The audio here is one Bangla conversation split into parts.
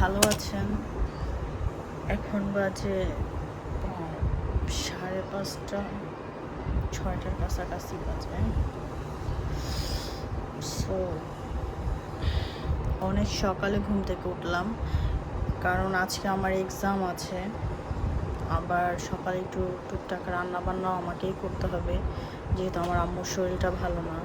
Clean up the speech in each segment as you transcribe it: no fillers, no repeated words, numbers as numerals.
ভালো আছেন? এখন বাজে 5:30, 6টার কাছাকাছি বাজে। সো অনেক সকালে ঘুম থেকে উঠলাম, কারণ আজকে আমার এক্সাম আছে। আবার সকালে একটু টুকটাক রান্নাবান্নাও আমাকেই করতে হবে, যেহেতু আমার আম্মুর শরীরটা ভালো না।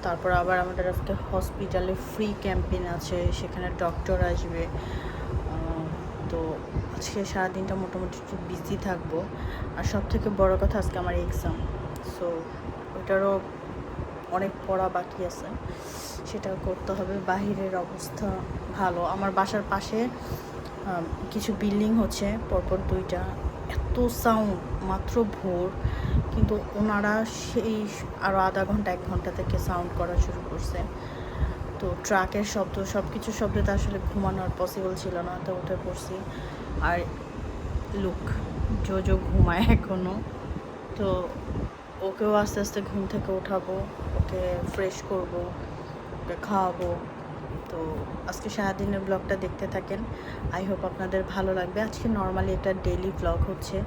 তারপর আবার আমাদের আজকে হসপিটালে ফ্রি ক্যাম্পেইন আছে, সেখানে ডক্টর আসবে। তো আজকে সারাদিনটা মোটামুটি একটু বিজি থাকবো। আর সব থেকে বড় কথা, আজকে আমার এক্সাম। সো ওইটারও অনেক পড়া বাকি আছে, সেটা করতে হবে। বাহিরের অবস্থা ভালো। আমার বাসার পাশে কিছু বিল্ডিং হচ্ছে, পরপর 2টা। এত সাউন্ড, মাত্র ভোর, কিন্তু ওনারা সেই আরও আধা ঘন্টা 1 ঘন্টা থেকে সাউন্ড করা শুরু করছে। তো ট্রাকের শব্দ, সব কিছুর শব্দতে আসলে ঘুমানো আর পসিবল ছিল না, তো উঠে পড়ছি। আর লুক, জো ঘুমায় এখনও। তো ওকেও আস্তে আস্তে ঘুম থেকে উঠাবো, ওকে ফ্রেশ করব, ওকে খাওয়াবো। তো আজকে সারাদিনের ব্লগটা দেখতে থাকেন। আই হোপ আপনাদের ভালো লাগবে। আজকে নর্মালি একটা ডেইলি ব্লগ হচ্ছে।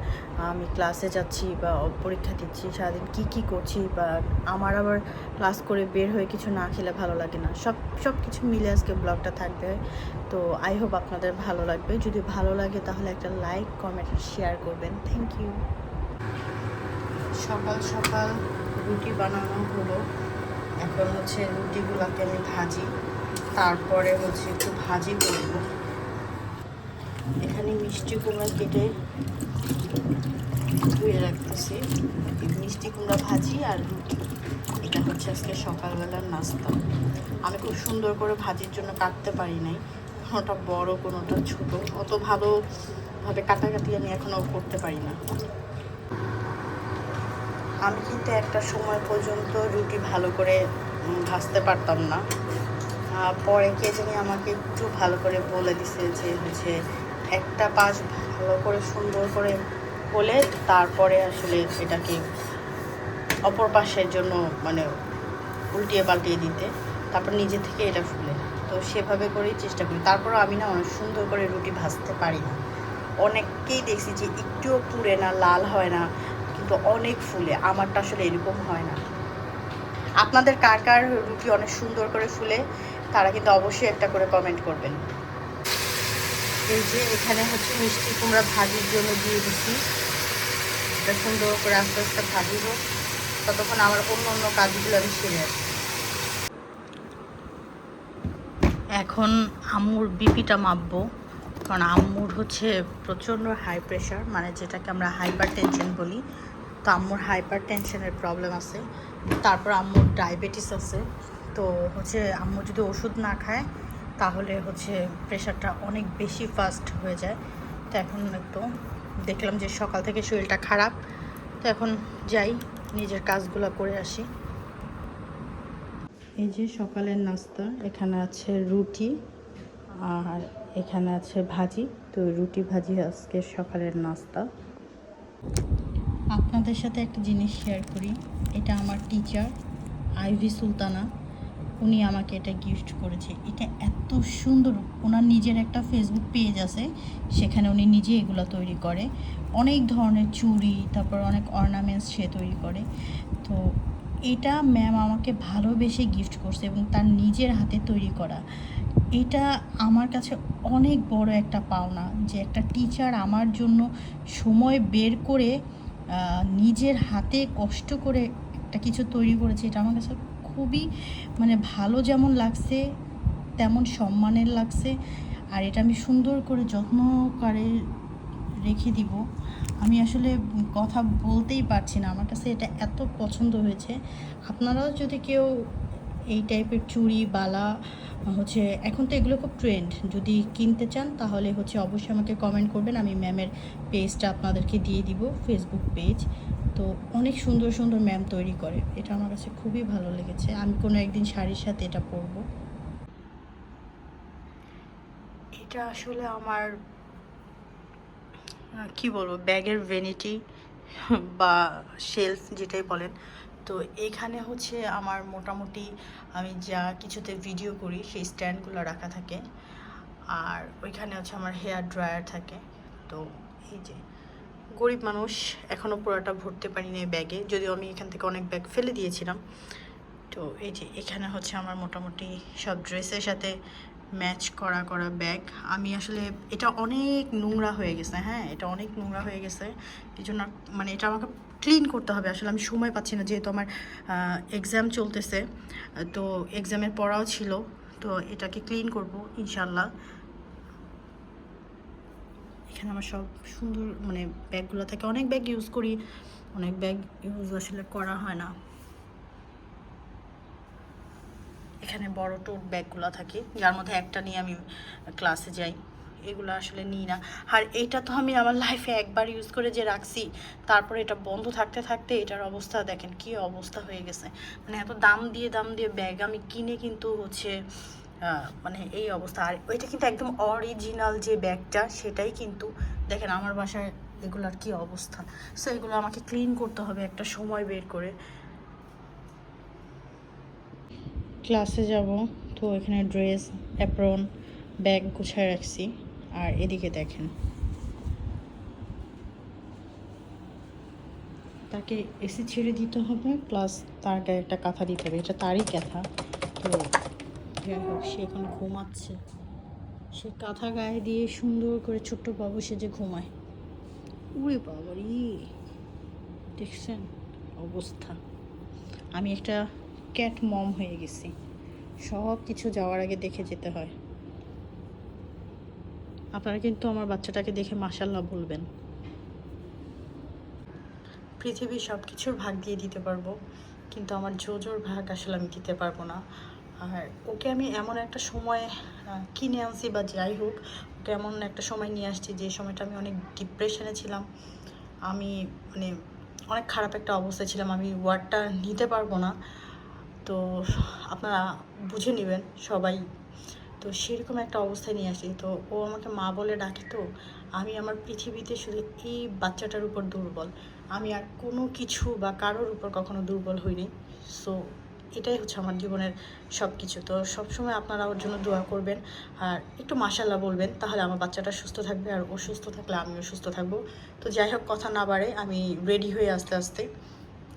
আমি ক্লাসে যাচ্ছি বা পরীক্ষা দিচ্ছি, সারাদিন কী করছি, বা আমার আবার ক্লাস করে বের হয়ে কিছু না খেলে ভালো লাগে না। সব কিছু মিলে আজকে ব্লগটা থাকবে। তো আই হোপ আপনাদের ভালো লাগবে। যদি ভালো লাগে তাহলে একটা লাইক, কমেন্ট, শেয়ার করবেন। Thank you. সকাল সকাল রুটি বানানো হলো। এখন হচ্ছে রুটিগুলোকে আমি ভাজি, তারপরে হচ্ছে একটু ভাজি করব। এখানে মিষ্টি কুমড়া কেটে ধুয়ে রাখতেছি। মিষ্টি কুমড়া ভাজি আর রুটি, এটা হচ্ছে আজকে সকালবেলার নাস্তা। আমি খুব সুন্দর করে ভাজির জন্য কাটতে পারি নাই, কোনোটা বড় কোনোটা ছোট, অত ভালোভাবে কাটাকাটি আমি এখনও করতে পারি না। আমি কিন্তু একটা সময় পর্যন্ত রুটি ভালো করে ভাজতে পারতাম না। পরে কে জানি আমাকে একটু ভালো করে বলে দিছে যে হচ্ছে একটা পাশ ভালো করে সুন্দর করে হলে তারপরে আসলে এটাকে অপর পাশের জন্য মানে উল্টিয়ে পাল্টিয়ে দিতে, তারপর নিজে থেকে এটা ফুলে। তো সেভাবে করেই চেষ্টা করি। তারপরও আমি না অনেক সুন্দর করে রুটি ভাজতে পারি না। অনেককেই দেখছি যে একটুও পুড়ে না, লাল হয় না, কিন্তু অনেক ফুলে। আমারটা আসলে এরকম হয় না। আপনাদের কার কার রুটি অনেক সুন্দর করে ফুলে, তারা কিন্তু অবশ্যই একটা করে কমেন্ট করবেন। এই যে এখানে হচ্ছে মিষ্টি কুমড়া ভাজির জন্য দিয়ে দিচ্ছি। এটা সুন্দর করে আস্তে আস্তে ভাজি হোক, ততক্ষণ আমার অন্য কাজগুলো আমি সেরে আসি। এখন আম্মুর বিপিটা মাপবো, কারণ আম্মুর হচ্ছে প্রচণ্ড হাই প্রেশার, মানে যেটাকে আমরা হাইপার টেনশন বলি। তো আম্মুর হাইপার টেনশনের প্রবলেম আছে, তারপর আম্মুর ডায়াবেটিস আছে। তো হচ্ছে আম্মু যদি ওষুধ না খায় তাহলে হচ্ছে প্রেশারটা অনেক বেশি ফাস্ট হয়ে যায়। তো এখন একটু দেখলাম যে সকাল থেকে শরীরটা খারাপ, তো এখন যাই নিজের কাজগুলো করে আসি। এই যে সকালের নাস্তা, এখানে আছে রুটি আর এখানে আছে ভাজি। তো রুটি ভাজি আজকে সকালের নাস্তা। আপনাদের সাথে একটা জিনিস শেয়ার করি। এটা আমার টিচার আইভি সুলতানা, উনি আমাকে এটা গিফট করেছে। এটা এত সুন্দর। ওনার নিজের একটা ফেসবুক পেজ আছে, সেখানে উনি নিজে এগুলো তৈরি করে। অনেক ধরনের চুড়ি, তারপর অনেক অর্নামেন্টস সে তৈরি করে। তো এটা ম্যাম আমাকে ভালোবেসে গিফট করছে এবং তার নিজের হাতে তৈরি করা। এটা আমার কাছে অনেক বড় একটা পাওনা, যে একটা টিচার আমার জন্য সময় বের করে নিজের হাতে কষ্ট করে একটা কিছু তৈরি করেছে। এটা আমার কাছে খুবই মানে ভালো যেমন লাগছে, তেমন সম্মানের লাগছে। আর এটা আমি সুন্দর করে যত্নকারে রেখে দিব। আমি আসলে কথা বলতেই পারছি না, আমার কাছে এটা এত পছন্দ হয়েছে। আপনারাও যদি কেউ এই টাইপের চুড়ি, বালা হচ্ছে, এখন তো এগুলো খুব ট্রেন্ড, যদি কিনতে চান তাহলে হচ্ছে অবশ্যই আমাকে কমেন্ট করবেন। আমি ম্যামের পেজটা আপনাদেরকে দিয়ে দিব, ফেসবুক পেজ। তো অনেক সুন্দর সুন্দর ম্যাম তৈরি করে, এটা আমার কাছে খুবই ভালো লেগেছে। আমি কোনো একদিন শাড়ির সাথে এটা পরবো। এটা আসলে আমার কি বলবো, ব্যাগের ভ্যানিটি বা শেলফ যেটাই বলেন। তো এখানে হচ্ছে আমার মোটামুটি আমি যা কিছুতে ভিডিও করি সেই স্ট্যান্ডগুলো রাখা থাকে। আর ওইখানে হচ্ছে আমার হেয়ার ড্রায়ার থাকে। তো এই যে গরিব মানুষ, এখনও পুরোটা ভরতে পারিনি এই ব্যাগে, যদিও আমি এখান থেকে অনেক ব্যাগ ফেলে দিয়েছিলাম। তো এই যে এখানে হচ্ছে আমার মোটামুটি সব ড্রেসের সাথে ম্যাচ করা করা ব্যাগ। আমি আসলে এটা অনেক নোংরা হয়ে গেছে, হ্যাঁ এটা অনেক নোংরা হয়ে গেছে, এই জন্য মানে এটা আমাকে ক্লিন করতে হবে। আসলে আমি সময় পাচ্ছি না, যেহেতু আমার এক্সাম চলতেছে, তো এক্সামের পড়াও ছিল, তো এটাকে ক্লিন করব ইনশাল্লাহ। এখানে আমার সব সুন্দর মানে ব্যাগগুলো থাকে, অনেক ব্যাগ ইউজ করি, অনেক ব্যাগ ইউজ আসলে করা হয় না। এখানে বড় টোট ব্যাগগুলো থাকে, যার মধ্যে একটা নিয়ে আমি ক্লাসে যাই, এগুলো আসলে নিই না। আর এইটা তো আমি আমার লাইফে একবার ইউজ করে যে রাখছি, তারপরে এটা বন্ধ থাকতে থাকতে এটার অবস্থা দেখেন কী অবস্থা হয়ে গেছে। মানে এত দাম দিয়ে ব্যাগ আমি কিনে কিন্তু হচ্ছে মানে এই অবস্থা। আর ওইটা কিন্তু একদম অরিজিনাল যে ব্যাগটা, সেটাই কিন্তু দেখেন আমার বাসায় এগুলোর কী অবস্থা। সো এগুলো আমাকে ক্লিন করতে হবে একটা সময় বের করে। ক্লাসে যাব, তো এখানে ড্রেস, অ্যাপ্রন, ব্যাগ গুছায় রাখছি। আর এদিকে দেখেন তাকে এসি ছেড়ে দিতে হবে, প্লাস তার গায়ে একটা কাঁথা দিতে হবে, এটা তারই কাঁথা। তো যাই হোক, সে এখন ঘুমাচ্ছে, সে কাঁথা গায়ে দিয়ে সুন্দর করে ছোট্ট বাবু সেজে ঘুমায়। উরে বাবারি, দেখছেন অবস্থা। আমি একটা ক্যাট মম হয়ে গেছি, সব কিছু যাওয়ার আগে দেখে যেতে হয়। আপনারা কিন্তু আমার বাচ্চাটাকে দেখে মাশাল্লাহ বলবেন। পৃথিবীর সব কিছুর ভাগ দিয়ে দিতে পারবো, কিন্তু আমার জোজোর ভাগ আসলে আমি দিতে পারবো না। আর ওকে আমি এমন একটা সময় কিনে আনছি, বা যাই হোক, ওকে এমন একটা সময় নিয়ে আসছি যে সময়টা আমি অনেক ডিপ্রেশনে ছিলাম, আমি মানে অনেক খারাপ একটা অবস্থায় ছিলাম, আমি ওয়ার্ডটা নিতে পারবো না, তো আপনারা বুঝে নেবেন সবাই। তো সেরকম একটা অবস্থায় নিয়ে আসি, তো ও আমাকে মা বলে ডাকে। তো আমি আমার পৃথিবীতে শুধু এই বাচ্চাটার উপর দুর্বল, আমি আর কোনো কিছু বা কারোর উপর কখনো দুর্বল হইনি। সো এটাই হচ্ছে আমার জীবনের সব কিছু। তো সবসময় আপনারা ওর জন্য দোয়া করবেন, আর একটু মাশাল্লাহ বলবেন, তাহলে আমার বাচ্চাটা সুস্থ থাকবে, আর ও সুস্থ থাকলে আমিও সুস্থ থাকবো। তো যাই হোক, কথা না বাড়ে আমি রেডি হয়ে আস্তে আস্তে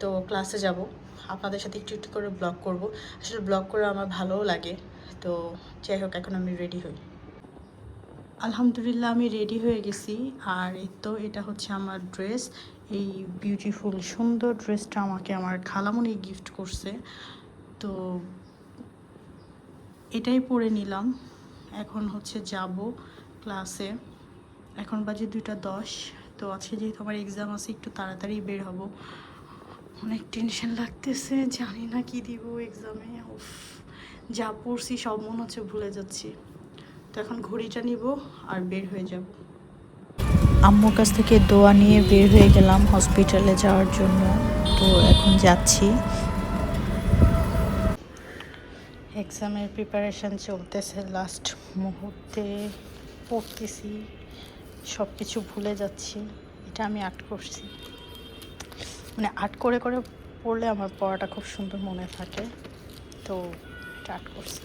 তো ক্লাসে যাব। আপনাদের সাথে একটু একটু করে ব্লগ করব, আসলে ব্লগ করে আমার ভালোও লাগে। তো যাই হোক, এখন আমি রেডি হই। আলহামদুলিল্লাহ আমি রেডি হয়ে গেছি। আর এই তো এটা হচ্ছে আমার ড্রেস, এই বিউটিফুল সুন্দর ড্রেসটা আমাকে আমার খালামণি গিফট করছে। তো এটাই পরে নিলাম, এখন হচ্ছে যাব ক্লাসে। এখন বাজে 2:10। তো আজকে যেহেতু আমার এক্সাম আছে, একটু তাড়াতাড়ি বের হব। অনেক টেনশন লাগতেছে, জানি না কি দিব এক্সামে। উফ, যা পড়ছি সব মনে হচ্ছে ভুলে যাচ্ছি। তো এখন ঘড়িটা নিব আর বের হয়ে যাব। আম্মুর কাছ থেকে দোয়া নিয়ে বের হয়ে গেলাম হসপিটালে যাওয়ার জন্য। তো এখন যাচ্ছি। এক্সামের প্রিপারেশান চলতেছে, লাস্ট মুহূর্তে পড়তেছি, সব কিছু ভুলে যাচ্ছি। এটা আমি আর্ট করছি, মানে আর্ট করে করে পড়লে আমার পড়াটা খুব সুন্দর মনে থাকে, তো এটা আর্ট করছি।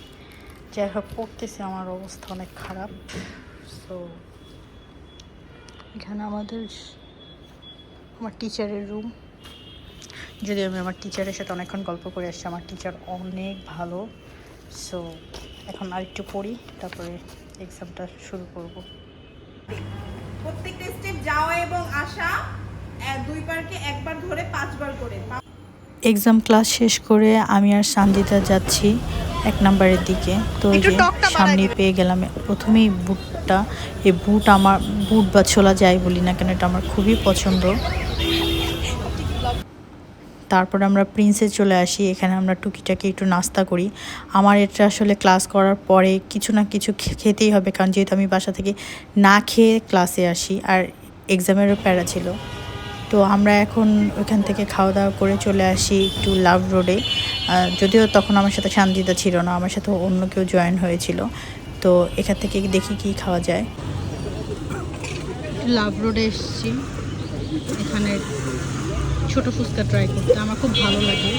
যাই হোক, পড়তেছি, আমার অবস্থা অনেক খারাপ। সো এখানে আমার টিচারের রুম, যদি আমি আমার টিচারের সাথে অনেকক্ষণ গল্প করে আসছি, আমার টিচার অনেক ভালো। সো এখন আরেকটু পড়ি, তারপরে এক্সামটা শুরু করব। প্রত্যেকটা স্টেপ যাওয়া এবং আসা, দুই পারকে একবার ধরে 5 বার করে। এক্সাম ক্লাস শেষ করে আমি আর সানজিদা যাচ্ছি 1 নম্বরের দিকে। তো এই যে সামনে পেয়ে গেলাম প্রথমেই বুটটা। এই বুট আমার, বুট বা ছোলা যাই বলি না কেন, এটা আমার খুবই পছন্দ। তারপরে আমরা প্রিন্সে চলে আসি, এখানে আমরা টুকিটাকি একটু নাস্তা করি। আমার এটা আসলে ক্লাস করার পরে কিছু না কিছু খেতেই হবে, কারণ যেহেতু আমি বাসা থেকে না খেয়ে ক্লাসে আসি, আর এক্সামেরও প্যারা ছিল। তো আমরা এখন ওইখান থেকে খাওয়া দাওয়া করে চলে আসি একটু লাভ রোডে। যদিও তখন আমার সাথে সানজিদা ছিল না, আমার সাথে অন্য কেউ জয়েন হয়েছিল। তো এখান থেকে দেখি কি খাওয়া যায়। লাভ রোডে এসেছি, এখানে ছোট ফুচকা ট্রাই করতে আমার খুব ভালো লাগে।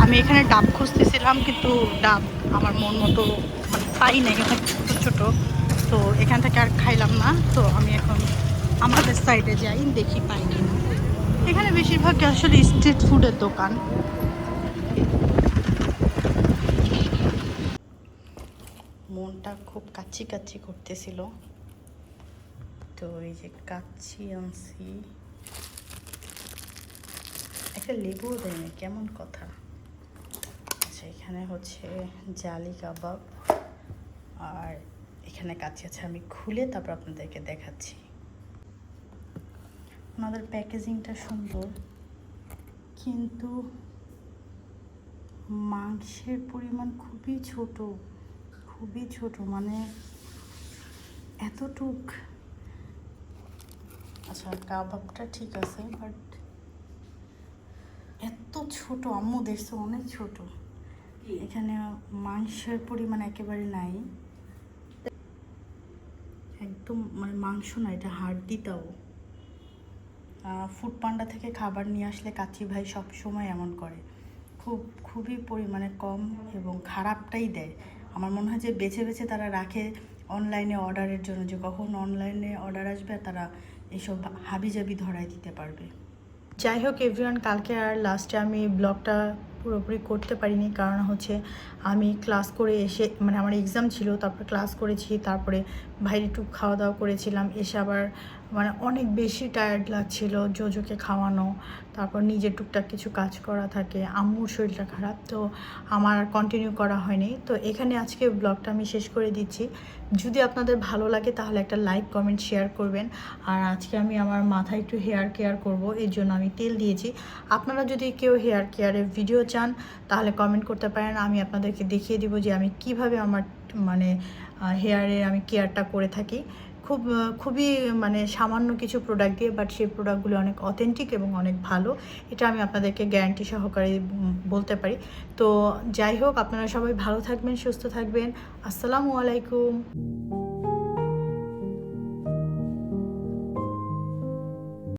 আমি এখানে ডাব খুঁজতেছিলাম, কিন্তু ডাব আমার মন মতো মানে পাই নাই, অনেক ছোটো ছোটো। তো এখান থেকে আর খাইলাম না। তো আমি এখন আমাদের সাইডে যাই, দেখি পাই কিনা। এখানে বেশিরভাগ আসলে স্ট্রিট ফুডের দোকান। মনটা খুব কাচ্চি কাচ্চি করতেছিল, তো এই যে কাচ্চি আনছি। একটা লেবুও দেয় না, কেমন কথা। আচ্ছা, এখানে হচ্ছে জালি কাবাব, আর এখানে কাচ্চি আছে। আমি খুলে তারপর আপনাদেরকে দেখাচ্ছি। ওনাদের প্যাকেজিংটা সুন্দর, কিন্তু মাংসের পরিমাণ খুবই ছোট, খুবই ছোট, মানে এতটুক। আচ্ছা, কাবাবটা ঠিক আছে, বাট এত ছোট। আম্মু দেখছে অনেক ছোট। এখানে মাংসের পরিমাণ একেবারে নাই, একদম মানে মাংস না, এটা হাড্ডিটাও। ফুড পান্ডা থেকে খাবার নিয়ে আসলে কাচ্চি ভাই সব সময় এমন করে, খুবই পরিমাণে কম এবং খারাপটাই দেয়। আমার মনে হয় যে বেছে বেছে তারা রাখে অনলাইনে অর্ডারের জন্য, যে কখন অনলাইনে অর্ডার আসবে তারা এইসব হাবিজাবি ধরাই দিতে পারবে। যাই হোক এভরিওয়ান, কালকে আর লাস্টে আমি ব্লগটা পুরোপুরি করতে পারিনি, কারণ হচ্ছে আমি ক্লাস করে এসে, মানে আমার এক্সাম ছিল, তারপর ক্লাস করেছি, তারপরে বাইরে একটু খাওয়া দাওয়া করেছিলাম, এসে আবার মানে অনেক বেশি টায়ার্ড লাগছিল, জোজোকে খাওয়ানো, তারপর নিজের টুকটাক কিছু কাজ করা থাকে, আম্মুর শরীরটা খারাপ, তো আমার কন্টিনিউ করা হয়নি। তো এখানে আজকে ব্লগটা আমি শেষ করে দিচ্ছি। যদি আপনাদের ভালো লাগে তাহলে একটা লাইক কমেন্ট শেয়ার করবেন। আর আজকে আমি আমার মাথায় একটু হেয়ার কেয়ার করব, এর জন্য আমি তেল দিয়েছি। আপনারা যদি কেউ হেয়ার কেয়ারের ভিডিও চান তাহলে কমেন্ট করতে পারেন, আমি আপনাদেরকে দেখিয়ে দিব যে আমি কিভাবে আমার মানে হেয়ারে আমি কেয়ারটা করে থাকি। খুবই মানে সামান্য কিছু প্রোডাক্ট দিয়ে, বাট সেই প্রোডাক্টগুলো অনেক অথেন্টিক এবং অনেক ভালো, এটা আমি আপনাদেরকে গ্যারান্টি সহকারে বলতে পারি। তো যাই হোক, আপনারা সবাই ভালো থাকবেন, সুস্থ থাকবেন। আসসালামু আলাইকুম।